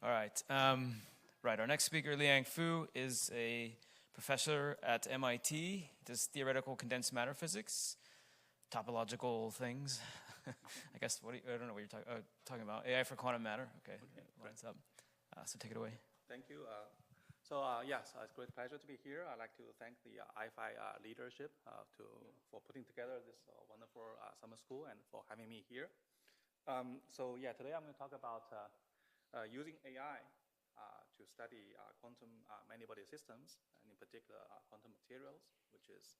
All right. Right. Our next speaker, Liang Fu, is a professor at MIT. He does theoretical condensed matter physics, topological things. I guess, I don't know what you're talking about. AI for quantum matter. Okay. Lines up. So take it away. Thank you. Yes, it's a great pleasure to be here. I'd like to thank the IAIFI leadership for putting together this wonderful summer school and for having me here. Today I'm going to talk about using AI to study quantum many-body systems, and in particular quantum materials, which is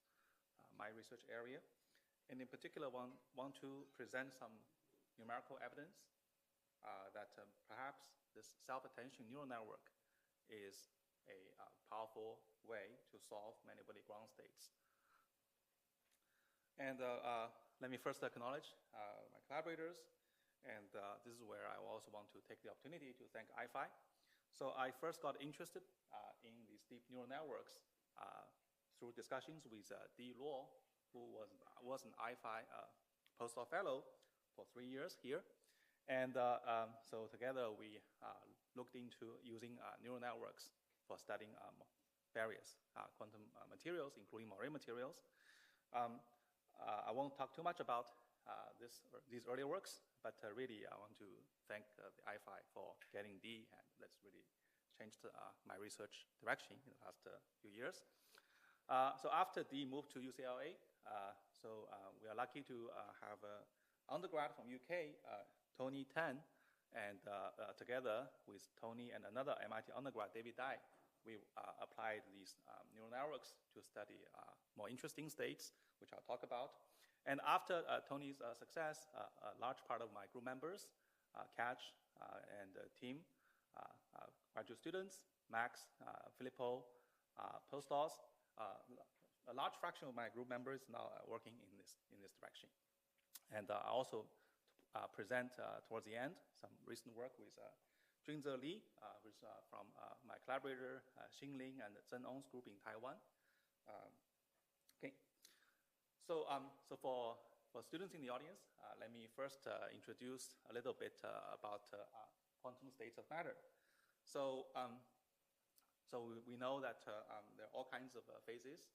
my research area. And in particular, want to present some numerical evidence that perhaps this self-attention neural network is a powerful way to solve many-body ground states. And let me first acknowledge my collaborators. And this is where I also want to take the opportunity to thank IAIFI. So I first got interested in these deep neural networks through discussions with Dee Luo, who was an IAIFI postdoc fellow for 3 years here. And so together we looked into using neural networks for studying various quantum materials, including moiré materials. I won't talk too much about these earlier works, but really I want to thank the IAIFI for getting Dee, and that's really changed my research direction in the past few years. So after Dee moved to UCLA, we are lucky to have an undergrad from UK, Tony Tan, and together with Tony and another MIT undergrad, David Dai, we applied these neural networks to study more interesting states, which I'll talk about. And after Tony's success, a large part of my group members, Catch and team, graduate students, Max, Filippo, postdocs, a large fraction of my group members now are working in this direction. And I also present towards the end some recent work with Junze Li, who's from my collaborator Xin Ling and Zhen Ong's group in Taiwan. Okay. So for students in the audience, let me first introduce a little bit about quantum states of matter. So we know that there are all kinds of phases,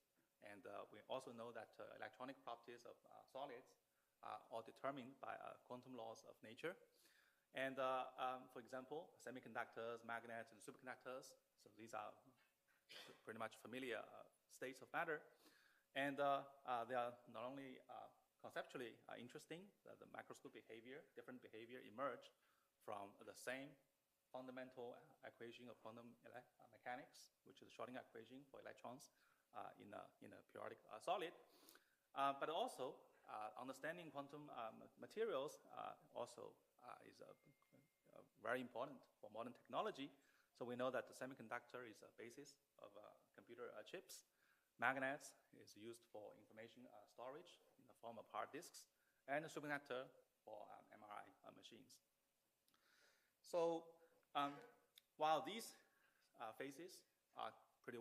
and we also know that electronic properties of solids are all determined by quantum laws of nature. And for example, semiconductors, magnets, and superconductors, so these are pretty much familiar states of matter. And they are not only conceptually interesting, the microscopic behavior, different behavior emerge from the same fundamental equation of quantum mechanics, which is the Schrödinger equation for electrons in a periodic solid. But also, understanding quantum materials also is very important for modern technology. So we know that the semiconductor is a basis of computer chips. Magnets is used for information storage in the form of hard disks, and a superconductor for MRI machines. So while these phases are pretty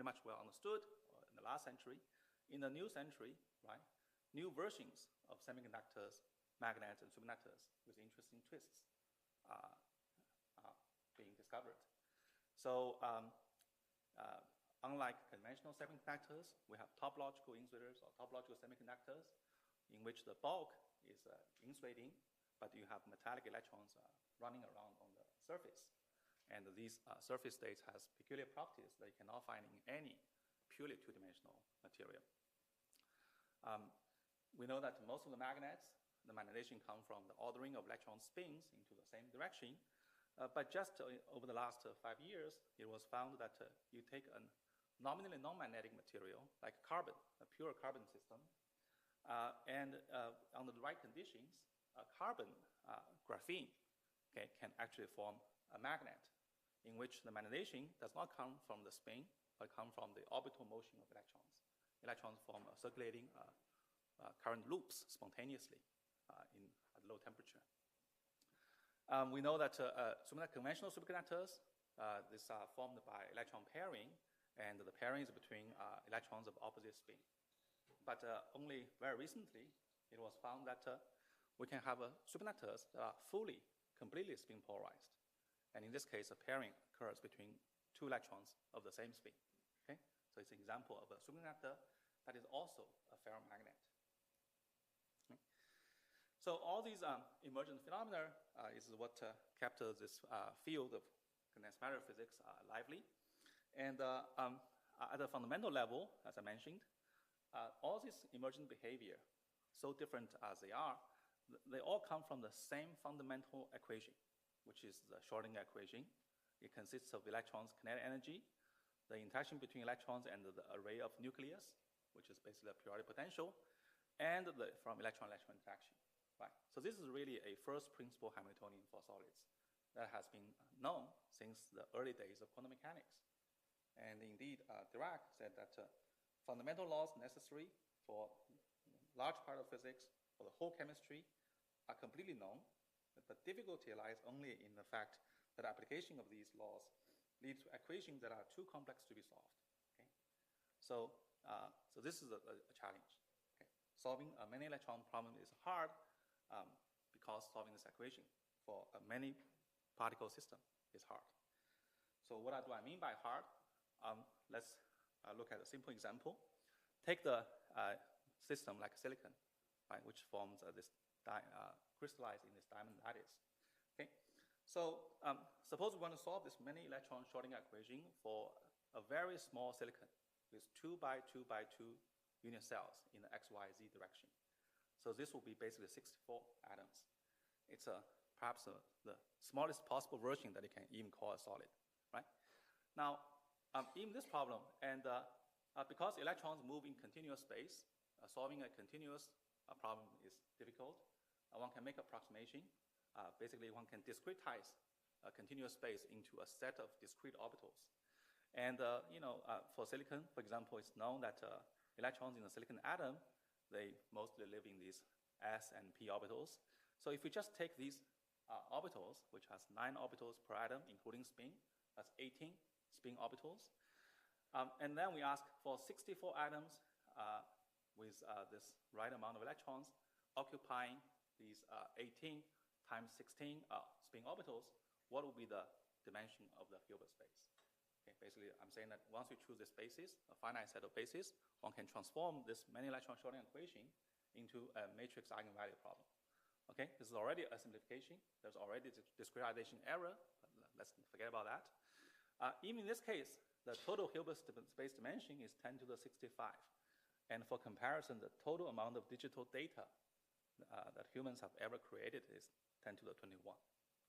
much well understood in the last century, in the new century, right, new versions of semiconductors, magnets, and superconductors with interesting twists are being discovered. So unlike conventional semiconductors, we have topological insulators or topological semiconductors in which the bulk is insulating, but you have metallic electrons running around on the surface. And these surface states has peculiar properties that you cannot find in any purely two-dimensional material. We know that most of the magnets, the magnetization come from the ordering of electron spins into the same direction. But just over the last 5 years, it was found that you take a nominally non-magnetic material like carbon, a pure carbon system, and under the right conditions, carbon graphene can actually form a magnet in which the magnetization does not come from the spin, but come from the orbital motion of electrons. Electrons form circulating current loops spontaneously at low temperature. We know that conventional superconductors, these are formed by electron pairing, and the pairing is between electrons of opposite spin. But only very recently, it was found that we can have superconductors that are completely spin polarized. And in this case, a pairing occurs between two electrons of the same spin. Okay? So it's an example of a superconductor that is also a ferromagnet. Okay? So all these emergent phenomena is what kept this field of condensed matter physics lively. And at a fundamental level, as I mentioned, all this emergent behavior, so different as they are, they all come from the same fundamental equation, which is the Schrodinger equation. It consists of electrons' kinetic energy, the interaction between electrons and the array of nucleus, which is basically the periodic potential, and from electron-electron interaction. Right. So this is really a first principle Hamiltonian for solids that has been known since the early days of quantum mechanics. And indeed, Dirac said that fundamental laws necessary for large part of physics, for the whole chemistry, are completely known. The difficulty lies only in the fact that application of these laws lead to equations that are too complex to be solved. Okay? So this is a challenge. Okay? Solving a many electron problem is hard because solving this equation for a many particle system is hard. So what do I mean by hard? Let's look at a simple example. Take the system like silicon, right, which forms this crystallized in this diamond lattice. Okay, so suppose we want to solve this many electron Schrodinger equation for a very small silicon with 2 by 2 by 2 unit cells in the x, y, z direction. So this will be basically 64 atoms. It's perhaps the smallest possible version that you can even call a solid, right? Now, in this problem, and because electrons move in continuous space, solving a continuous problem is difficult. One can make approximation. Basically, one can discretize a continuous space into a set of discrete orbitals. And for silicon, for example, it's known that electrons in the silicon atom, they mostly live in these s and p orbitals. So if we just take these orbitals, which has 9 orbitals per atom, including spin, that's 18 spin orbitals. And then we ask for 64 atoms with this right amount of electrons occupying these 18 times 16 spin orbitals, what will be the dimension of the Hilbert space? Okay, basically, I'm saying that once we choose this basis, a finite set of bases, one can transform this many electron Schrodinger equation into a matrix eigenvalue problem. Okay, this is already a simplification. There's already discretization error. Let's forget about that. Even in this case, the total Hilbert space dimension is 10 to the 65. And for comparison, the total amount of digital data that humans have ever created is 10 to the 21.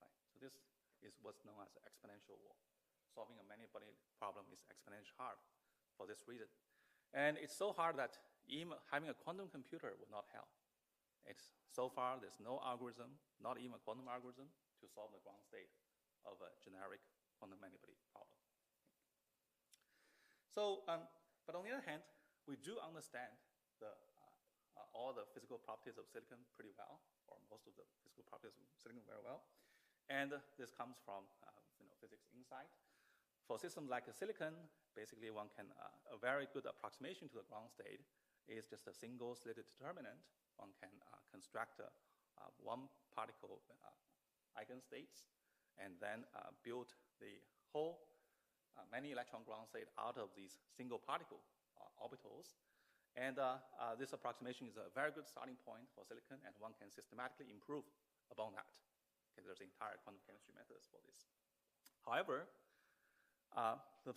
Right? So this is what's known as exponential wall. Solving a many-body problem is exponentially hard for this reason. And it's so hard that even having a quantum computer will not help. So far, there's no algorithm, not even a quantum algorithm, to solve the ground state of a generic quantum many-body problem. So, but on the other hand, we do understand all the physical properties of silicon pretty well, or most of the physical properties of silicon very well. And this comes from physics insight. For systems like a silicon, basically one can, a very good approximation to the ground state is just a single slitted determinant. One can construct one particle eigenstates and then build the whole many electron ground state out of these single particle orbitals. And this approximation is a very good starting point for silicon, and one can systematically improve upon that. Okay, there's entire quantum chemistry methods for this. However,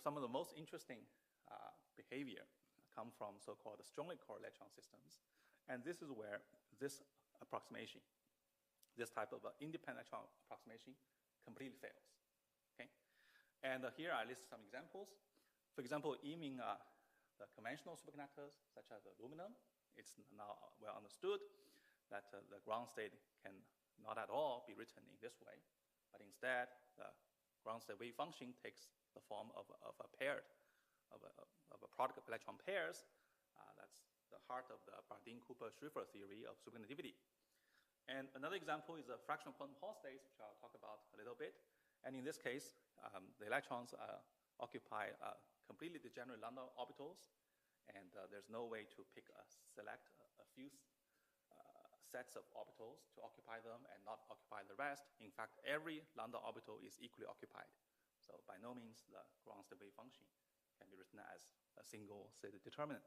some of the most interesting behavior come from so-called strongly core electron systems. And this is where this approximation, this type of independent electron approximation, completely fails. Okay? And here I list some examples. For example, even the conventional superconductors, such as aluminum, it's now well understood that the ground state can not at all be written in this way, but instead the ground state wave function takes the form of a paired, of a product of electron pairs. That's the heart of the Bardeen-Cooper-Schrieffer theory of superconductivity. And another example is the fractional quantum Hall states, which I'll talk about a little bit. And in this case, the electrons occupy completely degenerate lambda orbitals, and there's no way to select a few sets of orbitals to occupy them and not occupy the rest. In fact, every lambda orbital is equally occupied. So by no means the ground state wave function can be written as a single state determinant.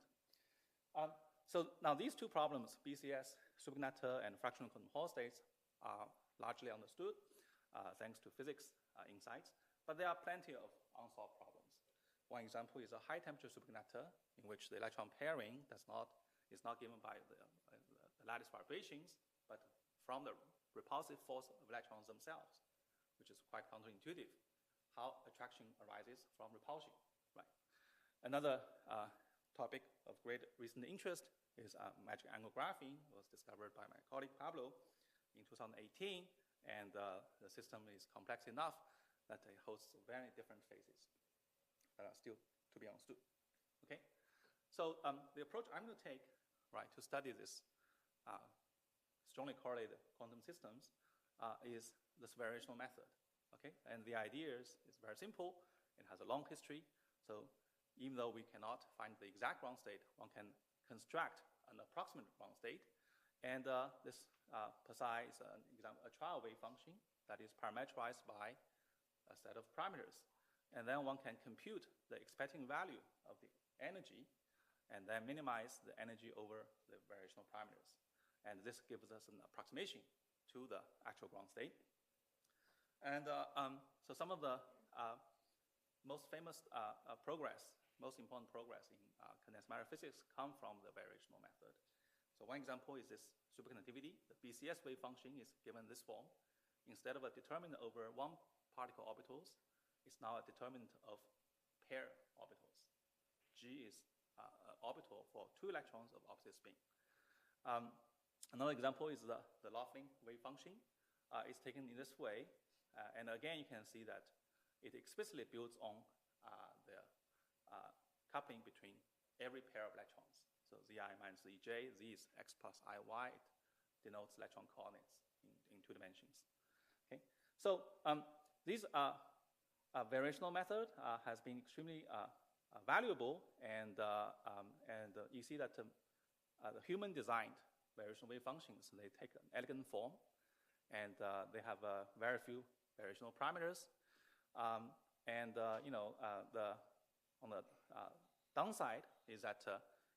So now these two problems, BCS, superconductor, and fractional quantum Hall states, are largely understood thanks to physics insights, but there are plenty of unsolved problems. One example is a high-temperature superconductor in which the electron pairing is not given by the lattice vibrations, but from the repulsive force of electrons themselves, which is quite counterintuitive, how attraction arises from repulsion, right? Another topic of great recent interest is magic angle graphing. It was discovered by my colleague Pablo in 2018, and the system is complex enough that it hosts very different phases that are still to be understood. Okay, so the approach I'm going to take, right, to study this strongly correlated quantum systems is this variational method. Okay, and the idea is very simple. It has a long history. So even though we cannot find the exact ground state, one can construct an approximate ground state. And this psi is a trial wave function that is parametrized by a set of parameters. And then one can compute the expecting value of the energy and then minimize the energy over the variational parameters. And this gives us an approximation to the actual ground state. And so some of the most famous most important progress in condensed matter physics come from the variational method. So one example is this superconductivity. The BCS wave function is given this form. Instead of a determinant over one particle orbitals, it's now a determinant of pair orbitals. G is an orbital for two electrons of opposite spin. Another example is the Laughlin wave function. It's taken in this way. And again, you can see that it explicitly builds on the coupling between every pair of electrons. So Zi minus Zj, Z is x plus Iy. It denotes electron coordinates in 2 dimensions. Okay, so this variational method has been extremely valuable, and you see that the human-designed variational wave functions, they take an elegant form, and they have very few variational parameters. On the downside is that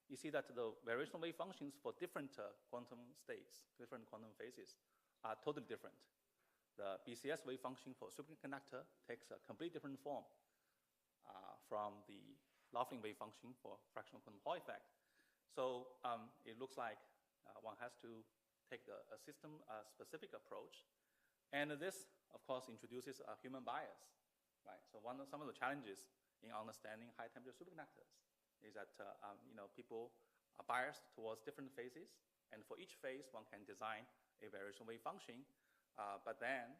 you see that the variational wave functions for different quantum states, different quantum phases, are totally different. The BCS wave function for superconductor takes a completely different form from the Laughlin wave function for fractional quantum Hall effect. So it looks like one has to take a system-specific approach. And this, of course, introduces a human bias, right? So some of the challenges in understanding high-temperature superconductors is that people are biased towards different phases, and for each phase, one can design a variational wave function, but then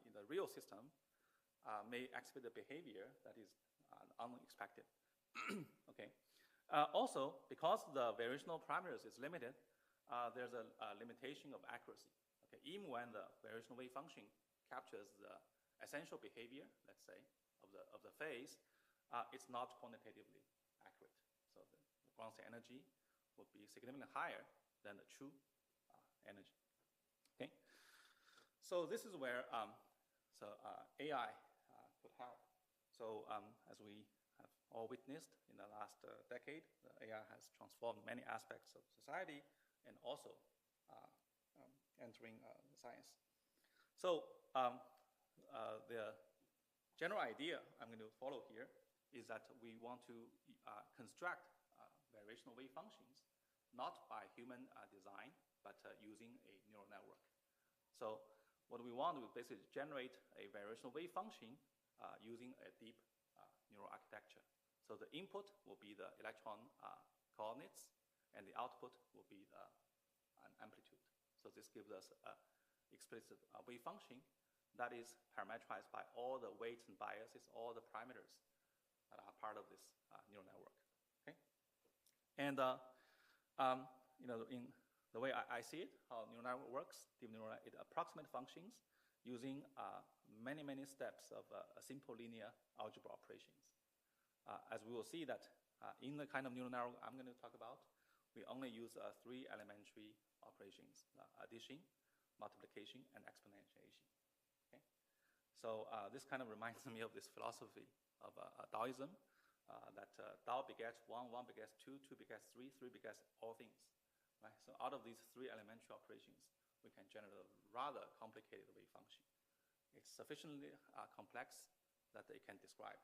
in the real system may exhibit a behavior that is unexpected. Okay. Also, because the variational parameters is limited, there's a limitation of accuracy. Okay. Even when the variational wave function captures the essential behavior, let's say, of the phase, it's not quantitatively accurate. So the ground state energy would be significantly higher than the true energy. Okay. So this is where AI could help. So as we have all witnessed in the last decade, the AI has transformed many aspects of society and also entering science. So the general idea I'm going to follow here is that we want to construct variational wave functions, not by human design, but using a neural network. So what we want to basically generate a variational wave function using a deep neural architecture. So the input will be the electron coordinates, and the output will be an amplitude. So this gives us an explicit wave function that is parametrized by all the weights and biases, all the parameters that are part of this neural network. Okay, and in the way I see it, how neural network works, deep neural network, it approximates functions using many steps of simple linear algebra operations. As we will see that in the kind of neural network I'm going to talk about, we only use 3 elementary operations: addition, multiplication, and exponentiation. Okay? So this kind of reminds me of this philosophy of Taoism, that Tao begets 1, 1 begets 2, 2 begets 3, 3 begets all things. Right? So out of these 3 elementary operations, we can generate a rather complicated wave function. It's sufficiently complex that it can describe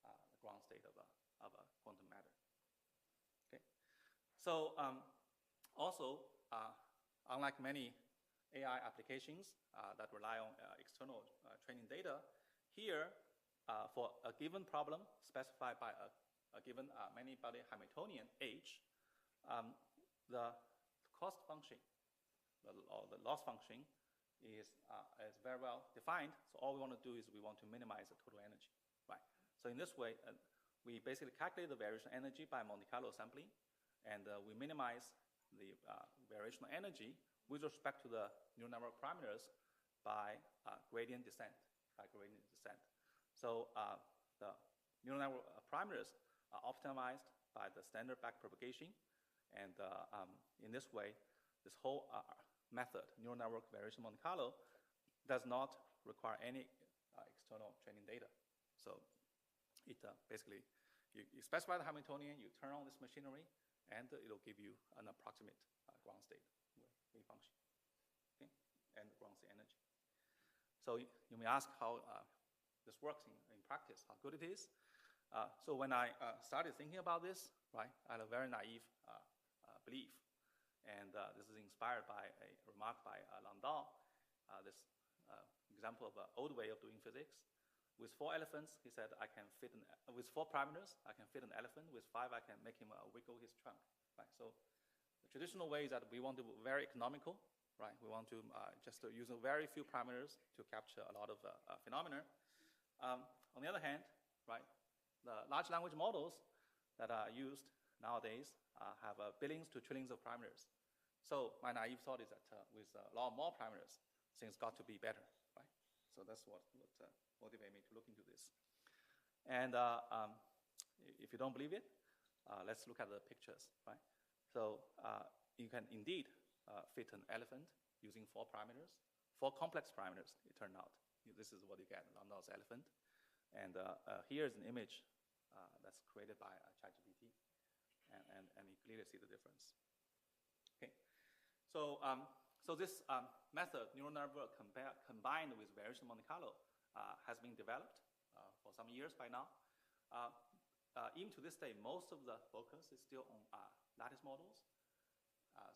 the ground state of a quantum matter. Okay? So also, unlike many AI applications that rely on external training data, here, for a given problem specified by a given many-body Hamiltonian H, the cost function, or the loss function, is very well defined. So all we want to do is we want to minimize the total energy. Right? So in this way, we basically calculate the variational energy by Monte Carlo sampling, and we minimize the variational energy with respect to the neural network parameters by gradient descent. So the neural network parameters are optimized by the standard backpropagation, and in this way, this whole method, neural network variation Monte Carlo, does not require any external training data. So it basically, you specify the Hamiltonian, you turn on this machinery, and it'll give you an approximate ground state wave function, okay? And ground state energy. So you may ask how this works in practice, how good it is. So when I started thinking about this, right, I had a very naive belief. And this is inspired by a remark by Landau, this example of an old way of doing physics. With 4 elephants, he said, with 4 parameters, I can fit an elephant. With 5, I can make him wiggle his trunk. Right? So the traditional way is that we want to be very economical. Right? We want to just use very few parameters to capture a lot of phenomena. On the other hand, right, the large language models that are used nowadays have billions to trillions of parameters. So my naive thought is that with a lot more parameters, things got to be better, right? So that's what motivated me to look into this. And if you don't believe it, let's look at the pictures, right? So you can indeed fit an elephant using 4 parameters, 4 complex parameters, it turned out. This is what you get, Landau's elephant. And here's an image that's created by ChatGPT. And you clearly see the difference. Okay, so this method, neural network combined with variation Monte Carlo, has been developed for some years by now. Even to this day, most of the focus is still on lattice models,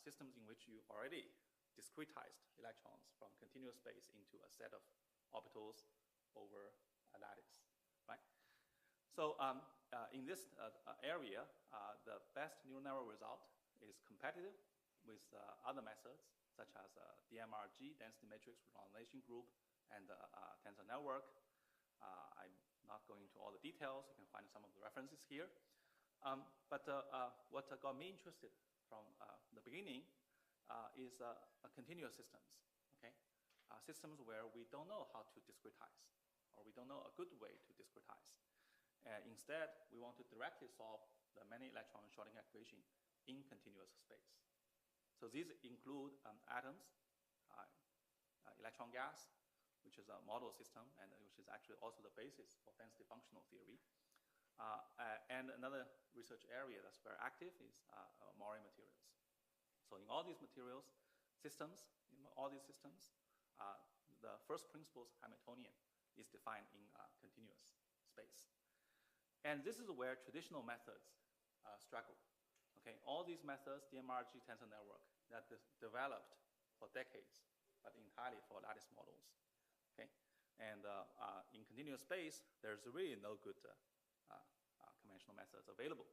systems in which you already discretized electrons from continuous space into a set of orbitals over a lattice, right? So in this area, the best neural network result is competitive with other methods, such as DMRG, density matrix renormalization group, and tensor network. I'm not going into all the details. You can find some of the references here. But what got me interested from the beginning is continuous systems, okay? Systems where we don't know how to discretize, or we don't know a good way to discretize. Instead, we want to directly solve the many electron shorting equation in continuous space. So these include atoms, electron gas, which is a model system, and which is actually also the basis for density functional theory. And another research area that's very active is Maury materials. So in all these materials systems, the first principles Hamiltonian is defined in continuous space. And this is where traditional methods struggle. Okay, all these methods, DMRG, tensor network, that is developed for decades, but entirely for lattice models. Okay, and in continuous space, there's really no good conventional methods available.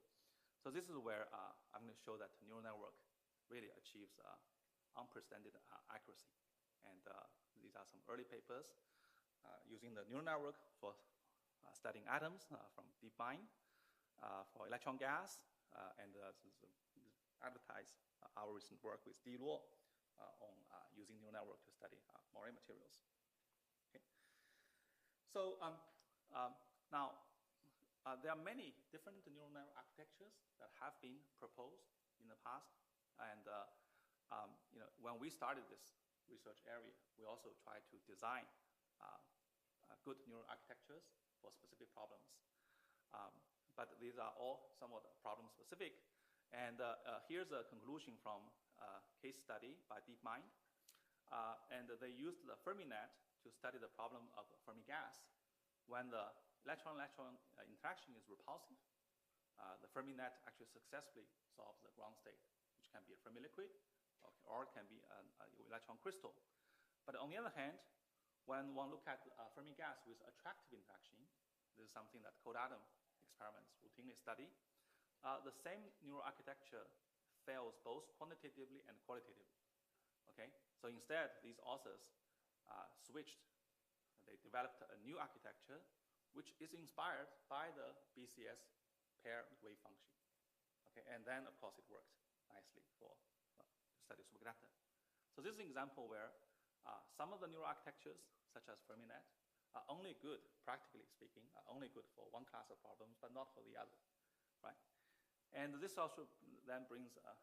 So this is where I'm going to show that neural network really achieves unprecedented accuracy. And these are some early papers using the neural network for studying atoms from DeepMind, for electron gas, and advertise our recent work with D. Luo on using neural network to study Maury materials. Okay. So now, there are many different neural network architectures that have been proposed in the past. And when we started this research area. We also try to design good neural architectures for specific problems. But these are all somewhat problem specific. And here's a conclusion from a case study by DeepMind. And they used the Fermi net to study the problem of Fermi gas. When the electron-electron interaction is repulsive, the Fermi net actually successfully solves the ground state, which can be a Fermi liquid, or it can be an electron crystal. But on the other hand, when one look at Fermi gas with attractive interaction, this is something that cold atom experiments routinely study, the same neural architecture fails both quantitatively and qualitatively. Okay, so instead, these authors switched. They developed a new architecture which is inspired by the BCS pair wave function. Okay, and then of course it worked nicely for to study superconductor. So this is an example where some of the neural architectures, such as FermiNet, are only good, practically speaking, are only good for one class of problems, but not for the other, right? And this also then brings a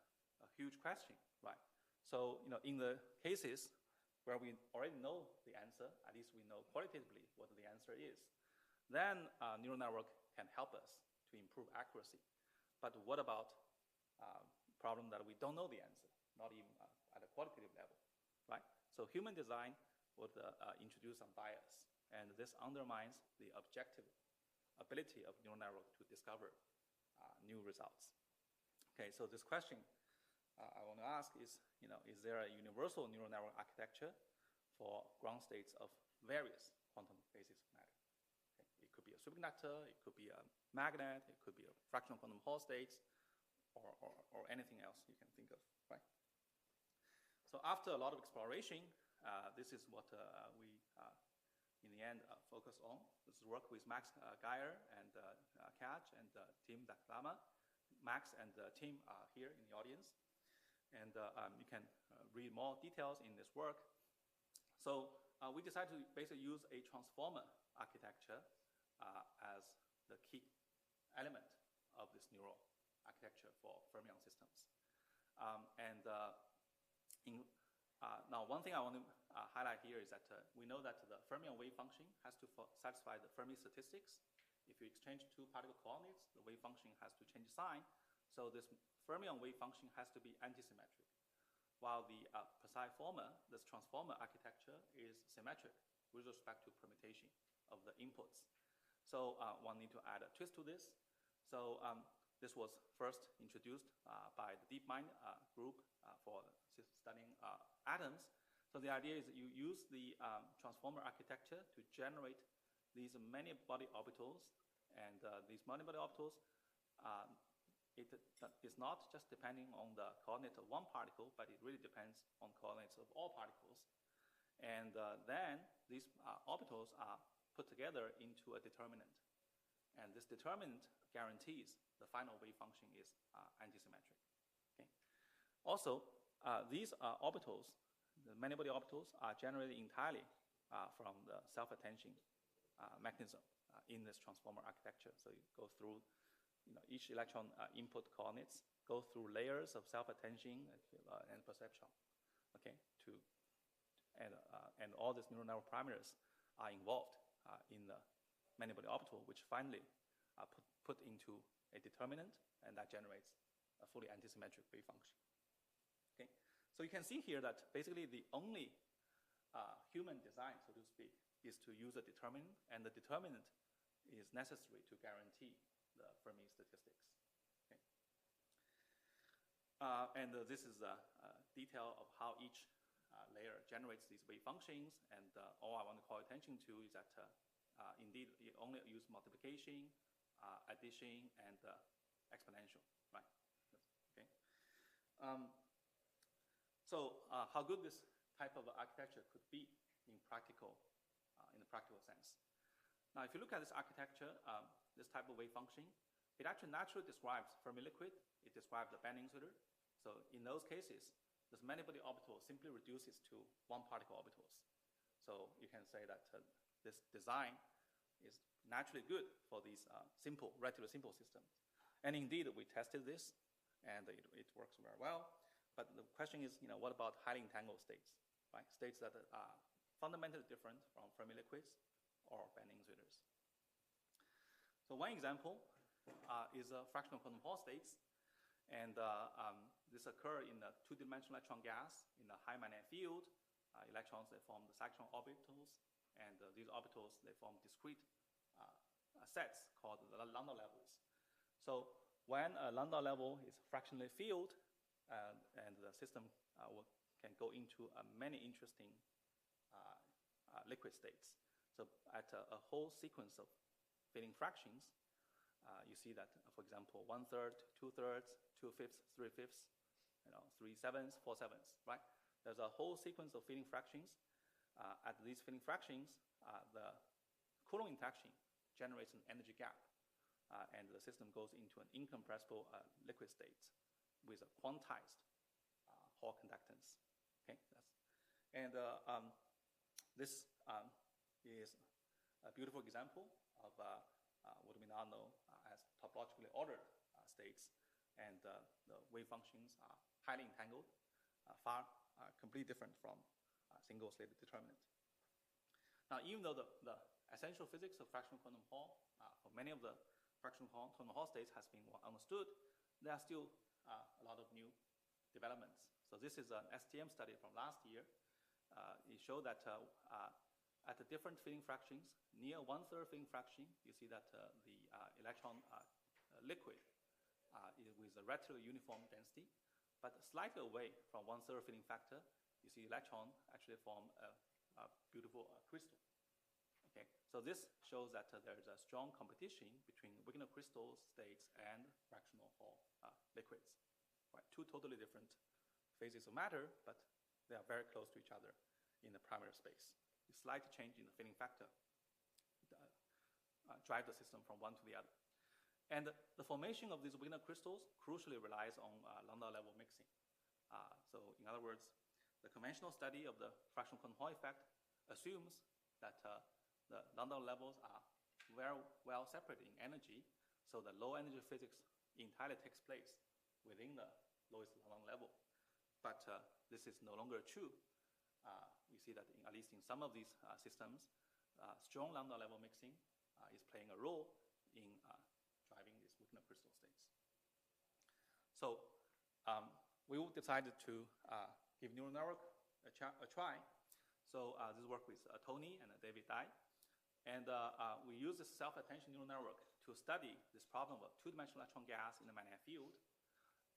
huge question, right? So, in the cases where we already know the answer, at least we know qualitatively what the answer is, then neural network can help us to improve accuracy. But what about problem that we don't know the answer, not even at a qualitative level, right? So human design would introduce some bias, and this undermines the objective ability of neural network to discover new results. Okay, so this question I want to ask is, is there a universal neural network architecture for ground states of various quantum phases of matter? Okay. It could be a superconductor, it could be a magnet, it could be a fractional quantum Hall states, or anything else you can think of, right? So after a lot of exploration, this is what we, in the end, focus on. This is work with Max Geyer and Kaj and Tim Daklama. Max and Tim are here in the audience. And you can read more details in this work. So we decided to basically use a transformer architecture as the key element of this neural architecture for fermion systems. Now, one thing I want to highlight here is that we know that the fermion wave function has to satisfy the Fermi statistics. If you exchange two particle coordinates, the wave function has to change sign. So this fermion wave function has to be antisymmetric, while the this transformer architecture is symmetric with respect to permutation of the inputs. So one need to add a twist to this. So this was first introduced by the DeepMind group for studying atoms. So the idea is that you use the transformer architecture to generate these many body orbitals, and these many body orbitals it is not just depending on the coordinate of one particle, but it really depends on coordinates of all particles. And then these orbitals are put together into a determinant. And this determinant guarantees the final wave function is antisymmetric. Okay? Also, these orbitals, the many-body orbitals, are generated entirely from the self-attention mechanism in this transformer architecture. So you go through each electron input coordinates, go through layers of self-attention and perceptron, okay, and all these neural network parameters are involved in the many-body orbital, which finally are put into a determinant, and that generates a fully antisymmetric wave function. Okay, so you can see here that basically the only human design, so to speak, is to use a determinant, and the determinant is necessary to guarantee the Fermi statistics. Okay. And this is a detail of how each layer generates these wave functions, and all I want to call attention to is that indeed you only use multiplication, addition, and exponential, right? Okay. So how good this type of architecture could be in the practical sense. Now, if you look at this architecture, this type of wave function, it actually naturally describes Fermi liquid. It describes the band insulator. So in those cases, this many-body orbital simply reduces to one-particle orbitals. So you can say that this design is naturally good for these relatively simple systems. And indeed, we tested this, and it works very well. But the question is, what about highly entangled states? right? States that are fundamentally different from Fermi liquids or band insulators. So one example is fractional quantum Hall states. And this occurs in a two-dimensional electron gas in a high magnetic field. Electrons, they form the cyclotron orbitals. And these orbitals, they form discrete sets called the lambda levels. So when a lambda level is fractionally filled, and the system can go into many interesting liquid states. So at a whole sequence of filling fractions, you see that, for example, 1/3, 2/3, 2/5, 3/5, 3/7, 4/7, right? There's a whole sequence of filling fractions. At these filling fractions, the Coulomb interaction generates an energy gap, and the system goes into an incompressible liquid state with a quantized Hall conductance. Okay, this is a beautiful example of what we now know as topologically ordered states, and the wave functions are highly entangled, completely different from single-state determinant. Now, even though the essential physics of fractional quantum Hall for many of the fractional quantum Hall states has been well understood, there are still a lot of new developments. So this is an STM study from last year. It showed that at the different filling fractions, near 1/3 filling fraction, you see that the electron liquid is with a relatively uniform density, but slightly away from 1/3 filling factor, you see electron actually form a beautiful crystal. Okay, so this shows that there is a strong competition between Wigner crystal states and fractional Hall liquids. Right, two totally different phases of matter, but they are very close to each other in the primary space. A slight change in the filling factor drive the system from one to the other. And the formation of these Wigner crystals crucially relies on lambda level mixing. So in other words, the conventional study of the fractional quantum Hall effect assumes that the lambda levels are very well separated in energy, so the low energy physics entirely takes place within the lowest lambda level. But this is no longer true. We see that at least in some of these systems, strong lambda level mixing is playing a role in driving these Wigner crystal states. So we decided to give neural network a try. So this work with Tony and David Dai. And we use this self-attention neural network to study this problem of two-dimensional electron gas in the magnetic field.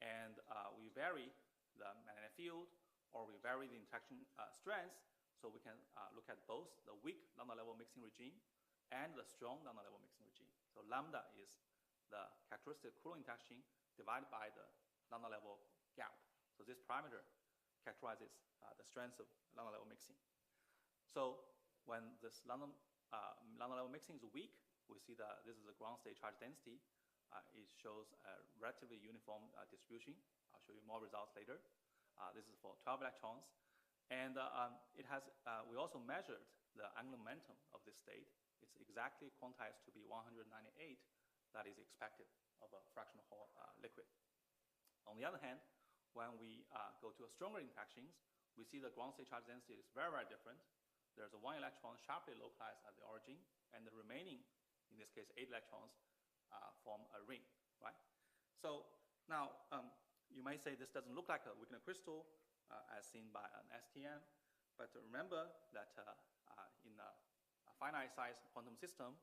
And we vary the magnetic field, or we vary the interaction strengths, so we can look at both the weak lambda level mixing regime and the strong lambda level mixing regime. So lambda is the characteristic Coulomb interaction divided by the lambda level gap. So this parameter characterizes the strengths of lambda level mixing. So when this lambda level mixing is weak, we see that this is a ground state charge density. It shows a relatively uniform distribution. I'll show you more results later. This is for 12 electrons. And it has, we also measured the angular momentum of this state. It's exactly quantized to be 198. That is expected of a fractional Hall liquid. On the other hand, when we go to a stronger interactions, we see the ground state charge density is very, very different. There's a 1 electron sharply localized at the origin, and the remaining, in this case, 8 electrons form a ring, right? So now, you might say this doesn't look like a Wigner crystal as seen by an STM, but remember that in a finite size quantum system,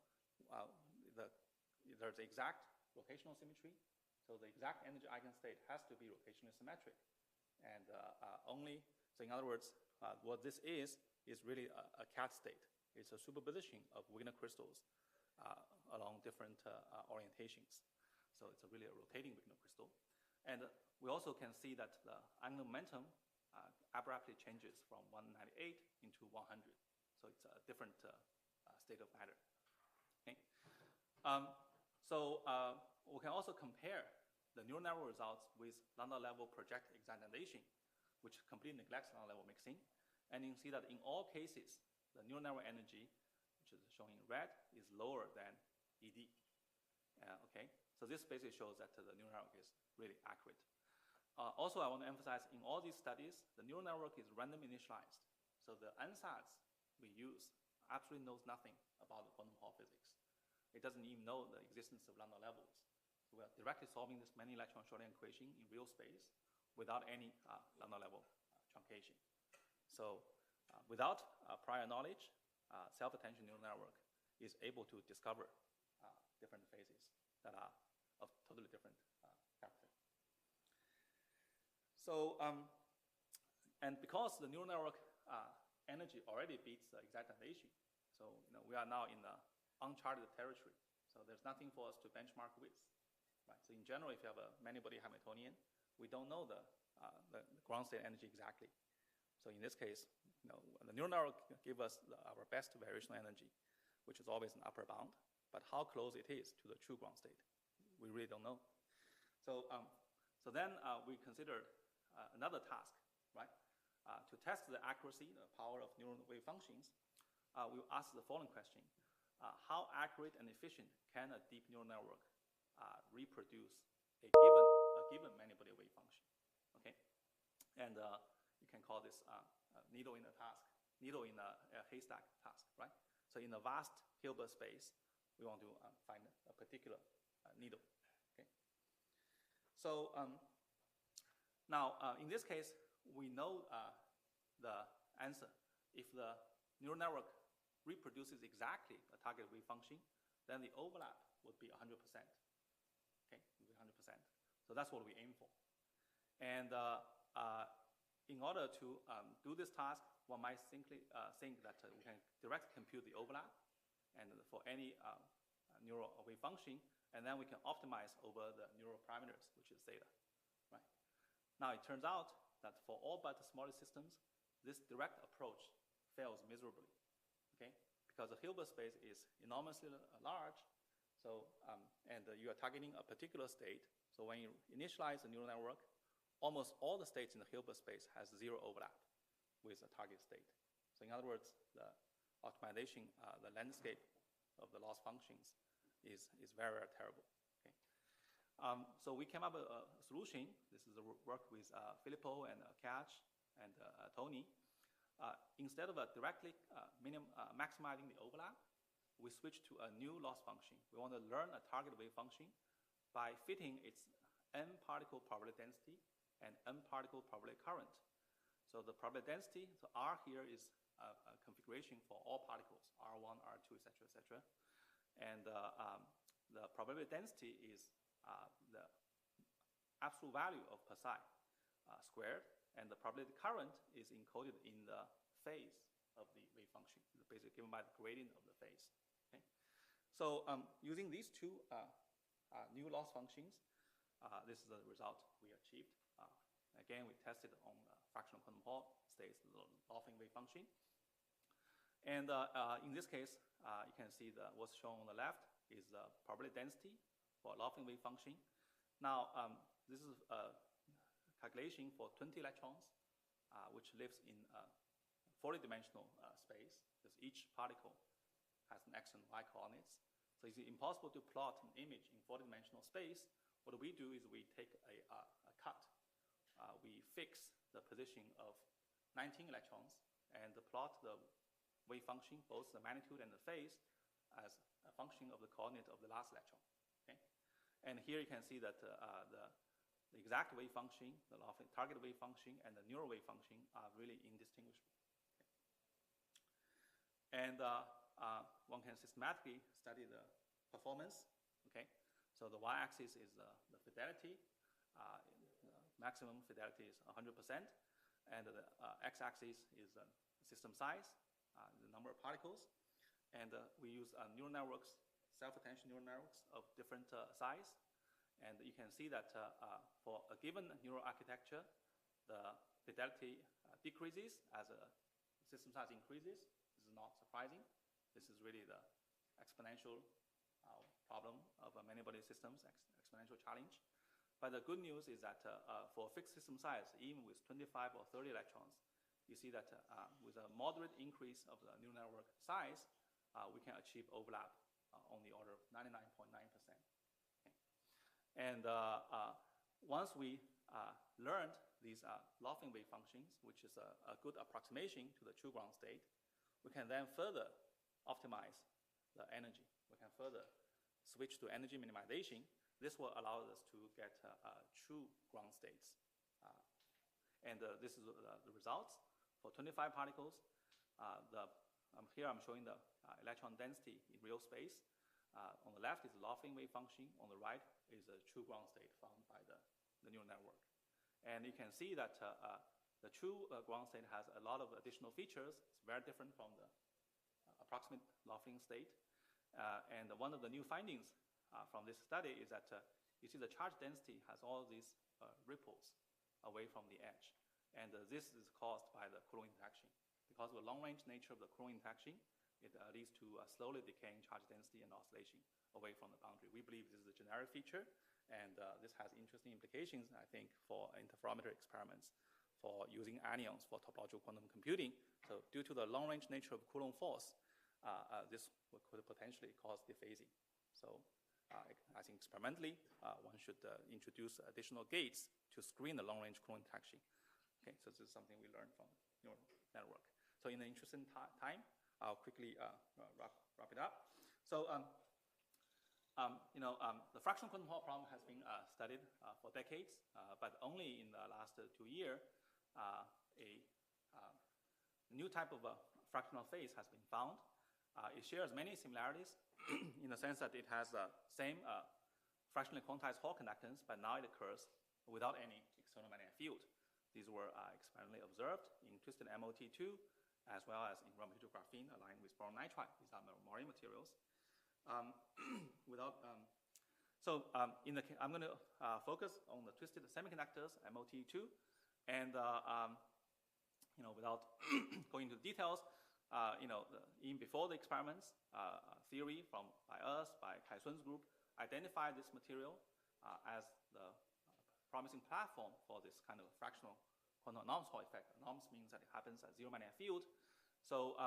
there's exact rotational symmetry. So the exact energy eigenstate has to be rotationally symmetric. And so in other words, what this is really a cat state. It's a superposition of Wigner crystals along different orientations. So it's really a rotating Wigner crystal. And we also can see that the angular momentum abruptly changes from 198 into 100. So it's a different state of matter. Okay. So we can also compare the neural network results with lambda level project excitation, which completely neglects lambda level mixing. And you can see that in all cases, the neural network energy, which is shown in red, is lower than ED. Okay, so this basically shows that the neural network is really accurate. Also, I want to emphasize in all these studies, the neural network is random initialized. So the ansatz we use absolutely knows nothing about the quantum Hall physics. It doesn't even know the existence of lambda levels. So we are directly solving this many electron Schrodinger equation in real space without any lambda level truncation. So without prior knowledge, self-attention neural network is able to discover different phases that are of totally different character. So, and because the neural network energy already beats the exactitude, so we are now in the uncharted territory. So there's nothing for us to benchmark with. Right? So in general, if you have a many-body Hamiltonian, we don't know the ground state energy exactly. So in this case, the neural network gives us our best variational energy, which is always an upper bound. But how close it is to the true ground state, we really don't know. So, so then we considered another task, right? To test the accuracy, the power of neural wave functions, we asked the following question. How accurate and efficient can a deep neural network reproduce a given many-body wave function? Okay, and you can call this needle in a haystack task, right? So in a vast Hilbert space, we want to find a particular needle. Okay. So now in this case, we know the answer. If the neural network reproduces exactly a target wave function, then the overlap would be 100%. Okay, 100%. So that's what we aim for. And in order to do this task, one might simply think that we can directly compute the overlap and for any neural wave function, and then we can optimize over the neural parameters, which is theta. Right? Now it turns out that for all but the smallest systems, this direct approach fails miserably. Okay? Because the Hilbert space is enormously large, so and you are targeting a particular state. So when you initialize the neural network, almost all the states in the Hilbert space has zero overlap with the target state. So in other words, the optimization, the landscape of the loss functions is very, very terrible. Okay? So we came up with a solution. This is the work with Filippo and Catch and Tony. Instead of directly maximizing the overlap, we switched to a new loss function. We want to learn a target wave function by fitting its n particle probability density and n particle probability current. So the probability density, so R here is a configuration for all particles, R1, R2, et cetera, and the probability density is the absolute value of per psi squared, and the probability current is encoded in the phase of the wave function, basically given by the gradient of the phase. Okay? So using these two new loss functions, this is the result we achieved. Again, we tested on fractional quantum Hall states, the Laughing wave function. And in this case, you can see what's shown on the left is the probability density for a Laughing wave function. Now, this is a calculation for 20 electrons, which lives in a 40-dimensional space, because each particle has an x and y coordinates. So it's impossible to plot an image in 40-dimensional space. What we do is we take a cut. We fix the position of 19 electrons and plot the wave function, both the magnitude and the phase, as a function of the coordinate of the last electron. Okay? And here you can see that the exact wave function, the target wave function, and the neural wave function are really indistinguishable. Okay? And one can systematically study the performance. Okay? So the y-axis is the fidelity. Maximum fidelity is 100%, and the x-axis is system size, the number of particles. And we use neural networks, self-attention neural networks of different size. And you can see that for a given neural architecture, the fidelity decreases as the system size increases. This is not surprising. This is really the exponential problem of many-body systems, exponential challenge. But the good news is that for a fixed system size, even with 25 or 30 electrons, you see that with a moderate increase of the neural network size, we can achieve overlap on the order of 99.9%. Okay. And once we learned these laughing wave functions, which is a good approximation to the true ground state, we can then further optimize the energy. We can further switch to energy minimization. This will allow us to get true ground states. And this is the results for 25 particles. Here I'm showing the electron density in real space. On the left is the laughing wave function. On the right is a true ground state found by the neural network. And you can see that the true ground state has a lot of additional features. It's very different from the approximate laughing state. And one of the new findings from this study is that you see the charge density has all these ripples away from the edge. And this is caused by the Coulomb interaction. Because of the long-range nature of the Coulomb interaction, it leads to a slowly decaying charge density and oscillation away from the boundary. We believe this is a generic feature, and this has interesting implications, I think, for interferometer experiments, for using anyons for topological quantum computing. So due to the long-range nature of Coulomb force, this could potentially cause dephasing. So I think experimentally, one should introduce additional gates to screen the long-range Coulomb interaction. Okay, so this is something we learned from neural network. So in the interest in time, I'll quickly wrap it up. So, the fractional quantum Hall problem has been studied for decades, but only in the last 2 years, a new type of fractional phase has been found. It shares many similarities in the sense that it has the same fractionally quantized Hall conductance, but now it occurs without any external magnetic field. These were experimentally observed in twisted MOT2, as well as in raw material graphene aligned with boron nitride. These are marine materials. I'm going to focus on the twisted semiconductors, MOT2, and without going into details, even before the experiments, theory by us, by Kai Sun's group, identified this material as the promising platform for this kind of fractional quantum anomalous Hall effect. Anomalous means that it happens at zero magnetic field. So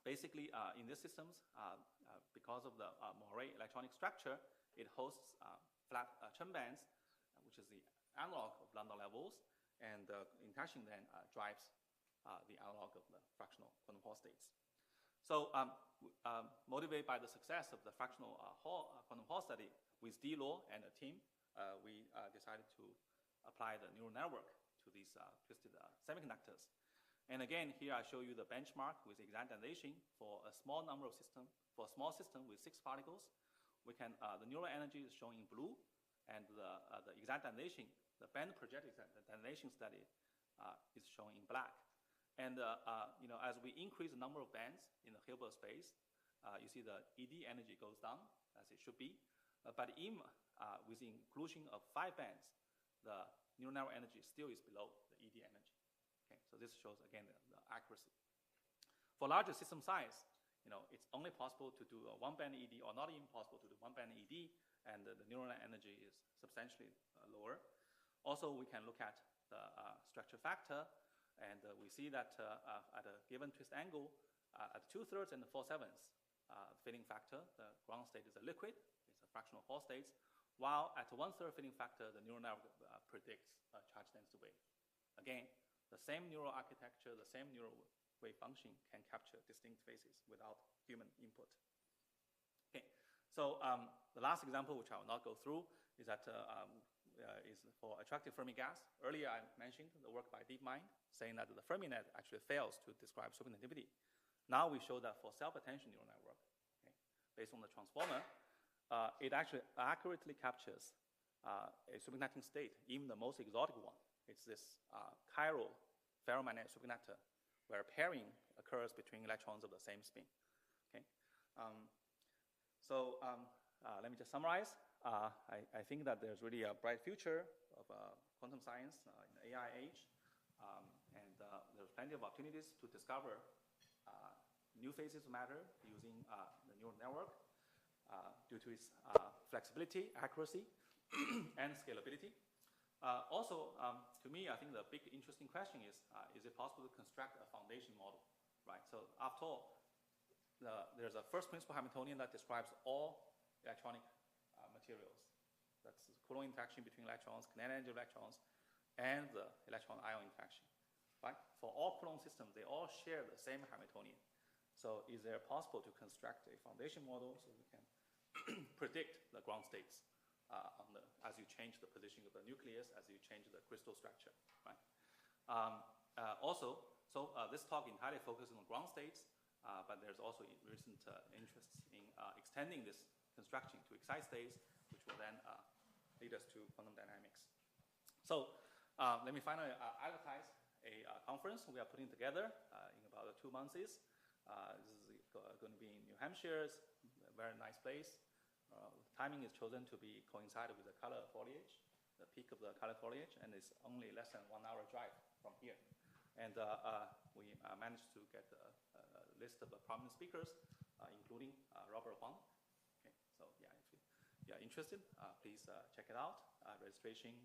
basically, in these systems, because of the Moiré electronic structure, it hosts flat Chen bands, which is the analog of lambda levels, and the interaction then drives the analog of the fractional quantum Hall states. So motivated by the success of the fractional quantum Hall study with D-Law and a team, we decided to apply the neural network to these twisted semiconductors. And again, here I show you the benchmark with excitation for a small number of systems. For a small system with 6 particles, we can the neural energy is shown in blue, and the excitation, the band projected excitation study, is shown in black. And as we increase the number of bands in the Hilbert space, you see the ED energy goes down as it should be. But even with the inclusion of 5 bands, the neural network energy still is below the ED energy. Okay, so this shows again the accuracy. For larger system size, it's only possible to do a 1-band ED, or not even possible to do 1-band ED, and the neural energy is substantially lower. Also, we can look at the structure factor, and we see that at a given twist angle, at 2/3 and 4/7 filling factor, the ground state is a liquid, it's a fractional Hall states, while at 1/3 filling factor, the neural network predicts a charge density wave. Again, the same neural architecture, the same neural wave function can capture distinct phases without human input. Okay, so the last example, which I will not go through, is that is for attractive Fermi gas. Earlier I mentioned the work by DeepMind, saying that the Fermi net actually fails to describe superconductivity. Now we show that for self-attention neural network, okay, based on the transformer, it actually accurately captures a superconducting state, even the most exotic one. It's this chiral ferromagnetic superconductor, where pairing occurs between electrons of the same spin. Okay, let me just summarize. I think that there's really a bright future of quantum science in the AI age, and there's plenty of opportunities to discover new phases of matter using the neural network due to its flexibility, accuracy, and scalability. Also, to me, I think the big interesting question is it possible to construct a foundation model, right? So after all, there's a first principle Hamiltonian that describes all electronic materials. That's the Coulomb interaction between electrons, kinetic energy of electrons, and the electron-ion interaction. Right? For all Coulomb systems, they all share the same Hamiltonian. So is it possible to construct a foundation model so we can predict the ground states as you change the position of the nucleus, as you change the crystal structure, right? This talk entirely focuses on ground states, but there's also recent interest in extending this construction to excite states, which will then lead us to quantum dynamics. So let me finally advertise a conference we are putting together in about 2 months. This is going to be in New Hampshire. It's a very nice place. Timing is chosen to be coincided with the color foliage, the peak of the color foliage, and it's only less than 1 hour drive from here. And we managed to get a list of prominent speakers, including Robert Huang. Okay, so yeah, if you are interested, please check it out. Registration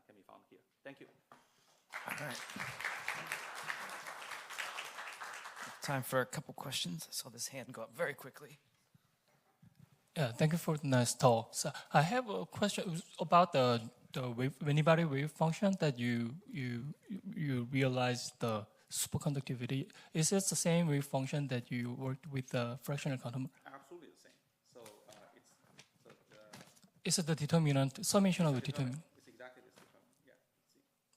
can be found here. Thank you. All right. Time for a couple questions. I saw this hand go up very quickly. Yeah, thank you for the nice talk. So I have a question about the many-body wave function that you realized the superconductivity. Is it the same wave function that you worked with the fractional quantum? Absolutely the same. So is it the determinant, summation of the determinant? It's exactly this determinant, yeah.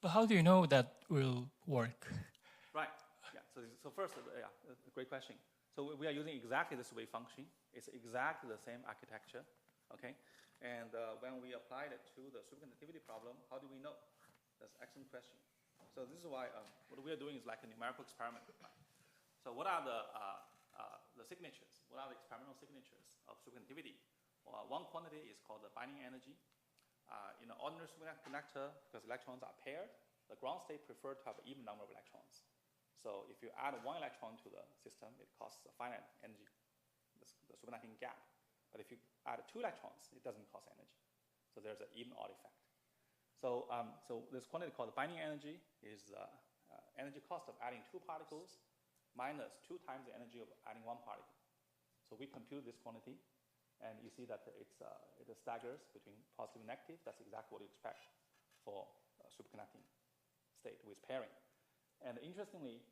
But how do you know that will work? Right, yeah. So first, great question. So we are using exactly this wave function. It's exactly the same architecture, okay? And when we applied it to the superconductivity problem, how do we know? That's an excellent question. So this is why what we are doing is like a numerical experiment. So what are the signatures? What are the experimental signatures of superconductivity? Well, one quantity is called the binding energy. In an ordinary superconductor, because electrons are paired, the ground state prefers to have an even number of electrons. So if you add 1 electron to the system, it costs a finite energy, the superconducting gap. But if you add 2 electrons, it doesn't cost energy. So there's an even-odd effect. So this quantity called the binding energy is energy cost of adding 2 particles minus 2 times the energy of adding 1 particle. So we compute this quantity, and you see that it staggers between positive and negative. That's exactly what you expect for a superconducting state with pairing. And interestingly,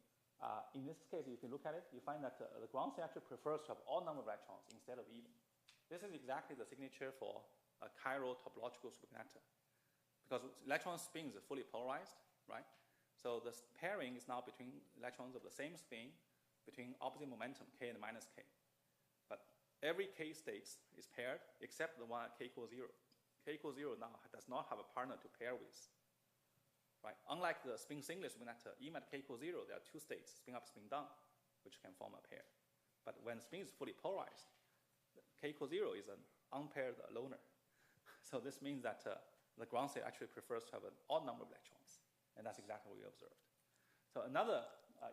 in this case, if you look at it, you find that the ground state actually prefers to have odd number of electrons instead of even. This is exactly the signature for a chiral topological superconductor. Because electron spin is fully polarized, right? So the pairing is now between electrons of the same spin between opposite momentum, k and minus k. But every k states is paired except the one at k equals 0. K equals 0 now does not have a partner to pair with. Right? Unlike the spin singlet superconductor, even at k equals 0, there are 2 states, spin up, spin down, which can form a pair. But when spin is fully polarized, k equals 0 is an unpaired loner. So this means that the ground state actually prefers to have an odd number of electrons, and that's exactly what we observed. So another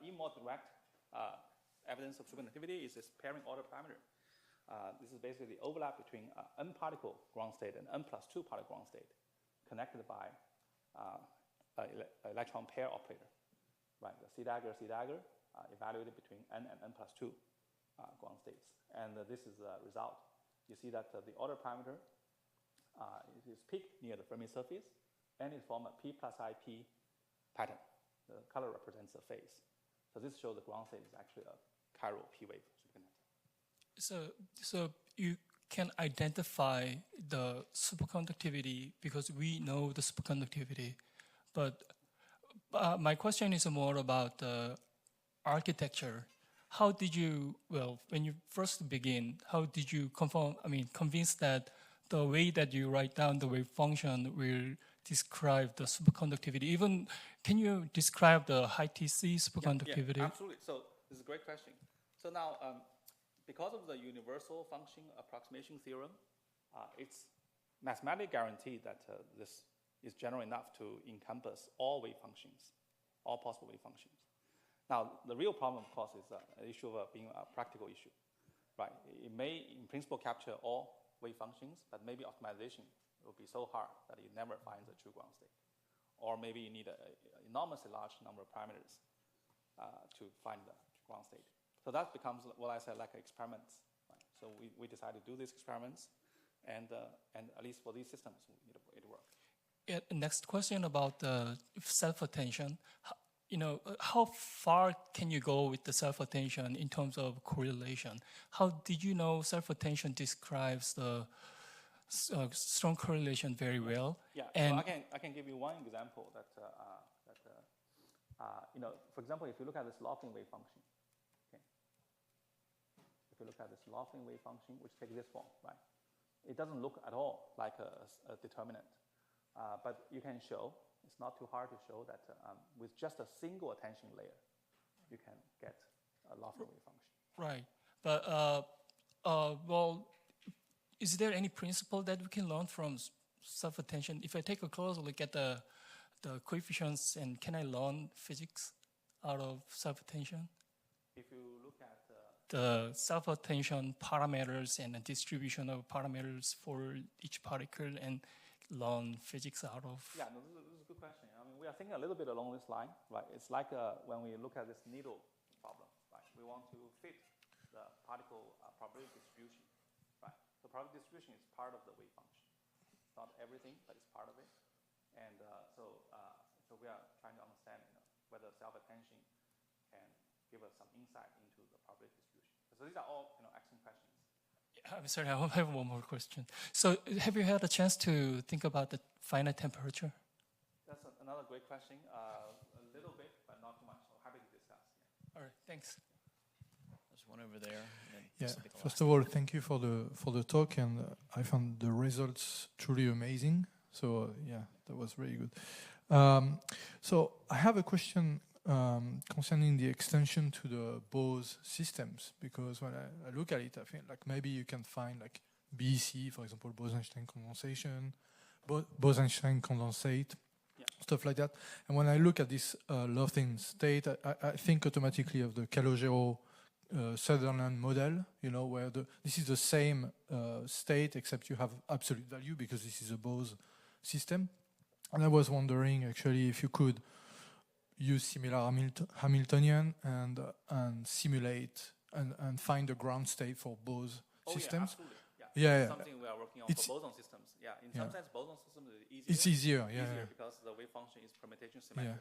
even more direct evidence of superconductivity is this pairing order parameter. This is basically the overlap between n particle ground state and n plus 2 particle ground state connected by electron pair operator, right? The C dagger evaluated between n and n plus 2 ground states. And this is the result. You see that the order parameter is peaked near the Fermi surface, and it forms a P plus IP pattern. The color represents the phase. So this shows the ground state is actually a chiral P-wave superconductor. So you can identify the superconductivity because we know the superconductivity. But my question is more about the architecture. How did you, when you first begin, how did you convince that the way that you write down the wave function will describe the superconductivity? Even, can you describe the high TC superconductivity? Yeah, absolutely. So this is a great question. So now, because of the universal function approximation theorem, it's mathematically guaranteed that this is general enough to encompass all wave functions, all possible wave functions. Now, the real problem, of course, is an issue of being a practical issue, right? It may, in principle, capture all wave functions, but maybe optimization will be so hard that it never finds a true ground state. Or maybe you need an enormously large number of parameters to find the ground state. So that becomes what I said, like experiments. Right? So we decided to do these experiments, And at least for these systems, it works. Yeah, next question about self-attention. How far can you go with the self-attention in terms of correlation? How did you know self-attention describes the strong correlation very well? Yeah, and so I can give you one example that for example, if you look at this Laughlin wave function, okay? If you look at this Laughlin wave function, which takes this form, right? It doesn't look at all like a determinant, but you can show, it's not too hard to show that with just a single attention layer, you can get a Laughlin wave function. Right, but well, is there any principle that we can learn from self-attention? If I take a closer look at the coefficients, and can I learn physics out of self-attention? If you look at the self-attention parameters and the distribution of parameters for each particle and learn physics out of? Yeah, no, this is a good question. I mean, we are thinking a little bit along this line, right? It's like when we look at this needle problem, right? We want to fit the particle probability distribution, right? The probability distribution is part of the wave function. It's not everything, but it's part of it. And so we are trying to understand whether self-attention can give us some insight into the probability distribution. So these are all excellent questions. I'm sorry, I have one more question. So have you had a chance to think about the finite temperature? That's another great question. A little bit, but not too much. So happy to discuss. Yeah. All right, thanks. There's one over there. Yeah. First of all, thank you for the talk, and I found the results truly amazing. So yeah, that was really good. So I have a question concerning the extension to the Bose systems, because when I look at it, I think like maybe you can find like BEC, for example, Bose-Einstein condensation, Bose-Einstein condensate, stuff like that. And when I look at this Laughlin state, I think automatically of the Calogero Sutherland model, where this is the same state except you have absolute value because this is a Bose system. And I was wondering actually if you could use similar Hamiltonian and simulate and find a ground state for Bose systems. Yeah, absolutely. Yeah. It's something we are working on for boson systems. Yeah, in some sense, boson systems is easier. It's easier, because the wave function is permutation symmetric. Yeah.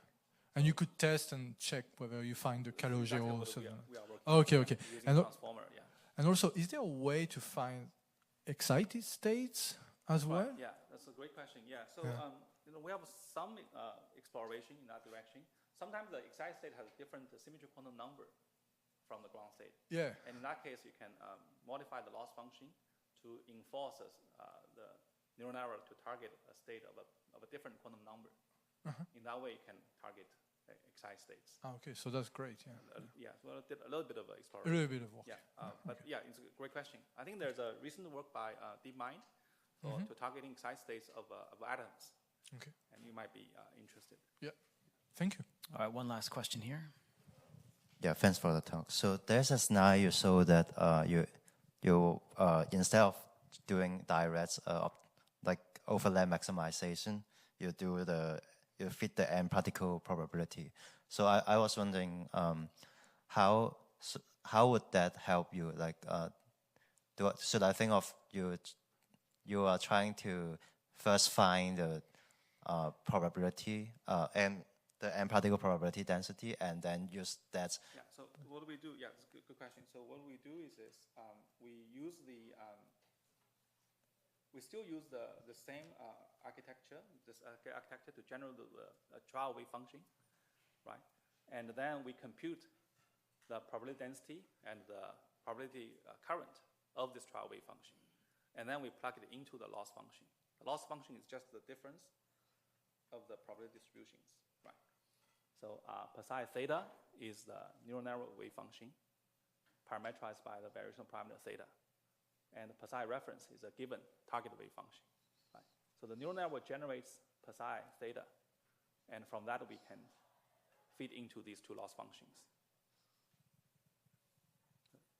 And you could test and check whether you find the Calogero. Exactly we are working okay. Using transformer, And also, is there a way to find excited states as well? Yeah, that's a great question. Yeah, so we have some exploration in that direction. Sometimes the excited state has a different symmetry quantum number from the ground state. Yeah. And in that case, you can modify the loss function to enforce the neural network to target a state of a different quantum number. In that way, you can target excited states. Okay, so that's great. Yeah, so I did a little bit of exploration. A little bit of work. Yeah, but yeah, it's a great question. I think there's a recent work by DeepMind to targeting excited states of atoms. Okay. And you might be interested. Yeah. Thank you. All right, one last question here. Yeah, thanks for the talk. So there's a scenario so that you instead of doing direct like overlap maximization, you fit the n particle probability. So I was wondering how would that help you? Like, should I think of you are trying to first find the probability and the n particle probability density, and then use that. Yeah. So what do we do? Yeah, it's a good question. So what we do is we use we still use the same architecture, architecture to generate the trial wave function, right? And then we compute the probability density and the probability current of this trial wave function, and then we plug it into the loss function. The loss function is just the difference of the probability distributions, right? So psi theta is the neural network wave function parameterized by the variational parameter theta. And psi reference is a given target wave function, right? So the neural network generates psi theta, and from that we can feed into these two loss functions.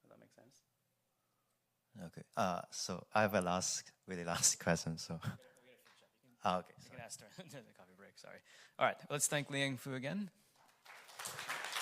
Does that make sense? Okay. So I have a really last question. So. Okay. You can ask during the coffee break. Sorry. All right. Let's thank Liang Fu again.